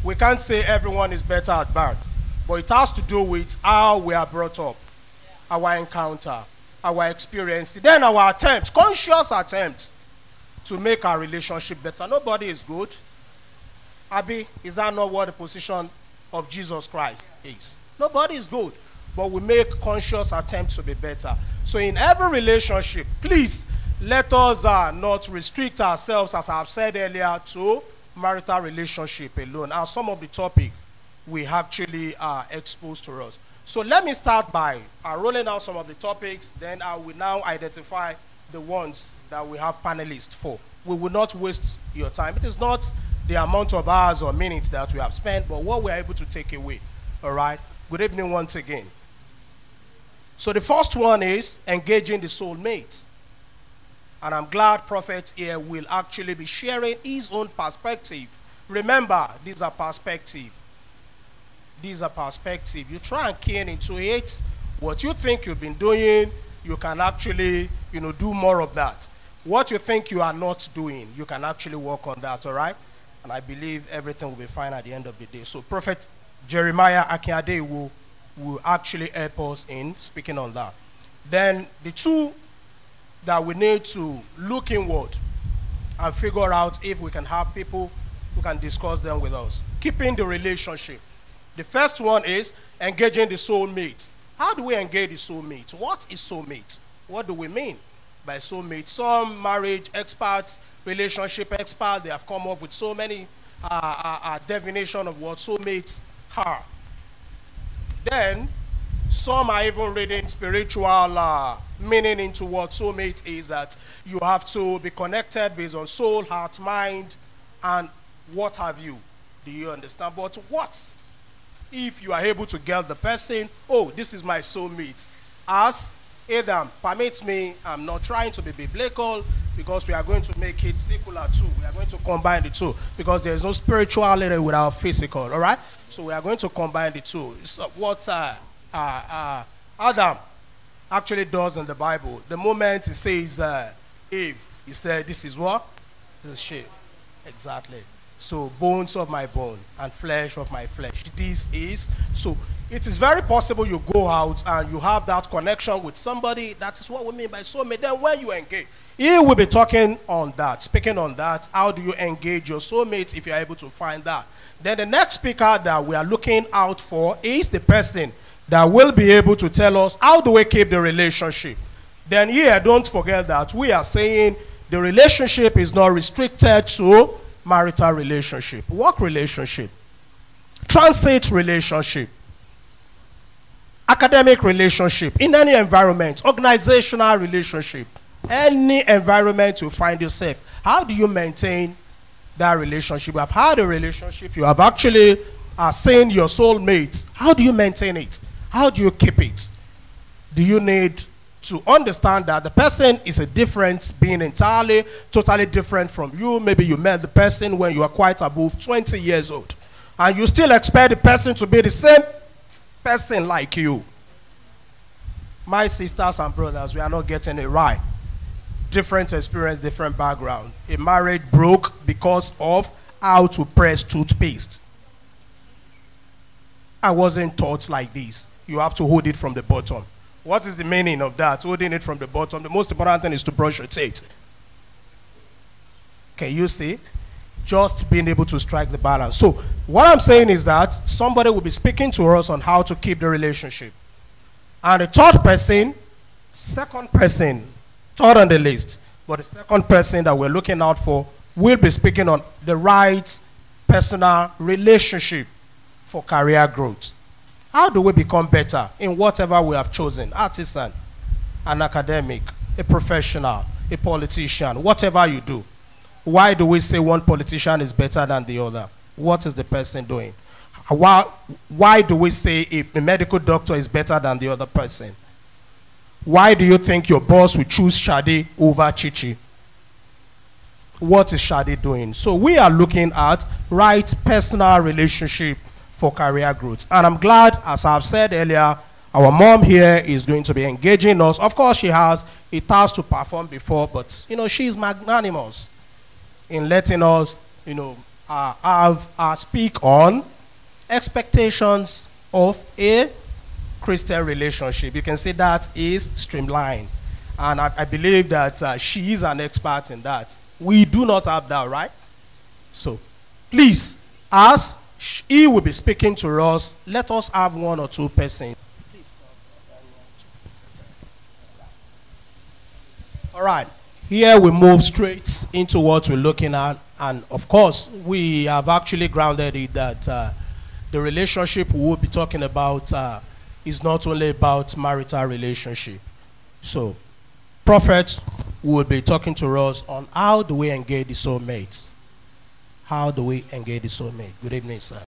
we can't say everyone is better at bank, but it has to do with how we are brought up, our encounter, our experience, then our attempt, conscious attempt to make our relationship better. Nobody is good. Abi, is that not what the position of Jesus Christ is? Nobody is good, but we make conscious attempts to be better. So in every relationship, please let us not restrict ourselves, as I have said earlier, to marital relationship alone, as some of the topic we actually are exposed to us. So let me start by rolling out some of the topics, then I will now identify the ones that we have panelists for. We will not waste your time. It is not the amount of hours or minutes that we have spent, but what we're able to take away. All right? Good evening once again. So the first one is engaging the soulmate. And I'm glad Prophet here will actually be sharing his own perspective. Remember, these are perspective. These are perspective. You try and key into it. What you think you've been doing, you can actually, do more of that. What you think you are not doing, you can actually work on that, all right? And I believe everything will be fine at the end of the day. So Prophet Jeremiah Akiade will actually help us in speaking on that. Then the two that we need to look inward and figure out if we can have people who can discuss them with us. Keeping the relationship. The first one is engaging the soulmate. How do we engage the soulmate? What is soulmate? What do we mean by soulmate? Some marriage experts, relationship experts, they have come up with so many definition of what soulmates are. Then some are even reading spiritual meaning into what soulmate is, that you have to be connected based on soul, heart, mind, and what have you. Do you understand? But what if you are able to get the person, oh, this is my soulmate? As Adam permits me, I'm not trying to be biblical, because we are going to make it secular too. We are going to combine the two, because there is no spirituality without physical, all right? So we are going to combine the two. It's what Adam actually does in the Bible. The moment he says Eve, he said, this is what? This is she. Exactly. So bones of my bone and flesh of my flesh. This is, so it is very possible you go out and you have that connection with somebody. That is what we mean by soulmate. Then when you engage, he will be talking on that, speaking on that. How do you engage your soulmates if you're able to find that? Then the next speaker that we are looking out for is the person that will be able to tell us how do we keep the relationship. Then here, don't forget that we are saying the relationship is not restricted to marital relationship, work relationship, transit relationship, academic relationship, in any environment, organizational relationship, any environment you find yourself. How do you maintain that relationship? You have had a relationship, you have actually seen your soulmate. How do you maintain it? How do you keep it? Do you need to understand that the person is a different being, entirely, totally different from you? Maybe you met the person when you are quite above 20 years old, and you still expect the person to be the same person like you. My sisters and brothers, we are not getting it right. Different experience, different background. A marriage broke because of how to press toothpaste. I wasn't taught like this. You have to hold it from the bottom. What is the meaning of that? Holding it from the bottom. The most important thing is to brush your teeth. Can you see? Just being able to strike the balance. So what I'm saying is that somebody will be speaking to us on how to keep the relationship. And the third person, second person, third on the list, but the second person that we're looking out for will be speaking on the right personal relationship for career growth. How do we become better in whatever we have chosen? Artisan, an academic, a professional, a politician, whatever you do. Why do we say one politician is better than the other? What is the person doing? Why do we say a medical doctor is better than the other person? Why do you think your boss will choose Shadi over Chichi? What is Shadi doing? So we are looking at right personal relationship for career growth. And I'm glad, as I've said earlier, our mom here is going to be engaging us. Of course, she has a task to perform before, but, she's magnanimous in letting us, speak on expectations of a Christian relationship. You can see that is streamlined. And I believe that she is an expert in that. We do not have that, right? So, please, as he will be speaking to us, let us have one or two persons. All right. Here we move straight into what we're looking at. And of course, we have actually grounded it that the relationship we will be talking about is not only about marital relationship. So, prophets will be talking to us on how do we engage the soulmates. How do we engage the soulmate? Good evening, sir.